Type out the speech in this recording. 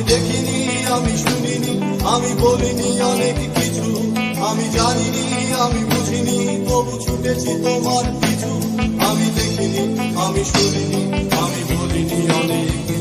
দেখিনি, আমি শুনিনি, আমি বলিনি অনেক কিছু, আমি জানিনি, আমি বুঝিনি, তবু ছুটেছি তোমার পিছু। আমি দেখিনি, আমি শুনিনি, আমি বলিনি অনেক কিছু।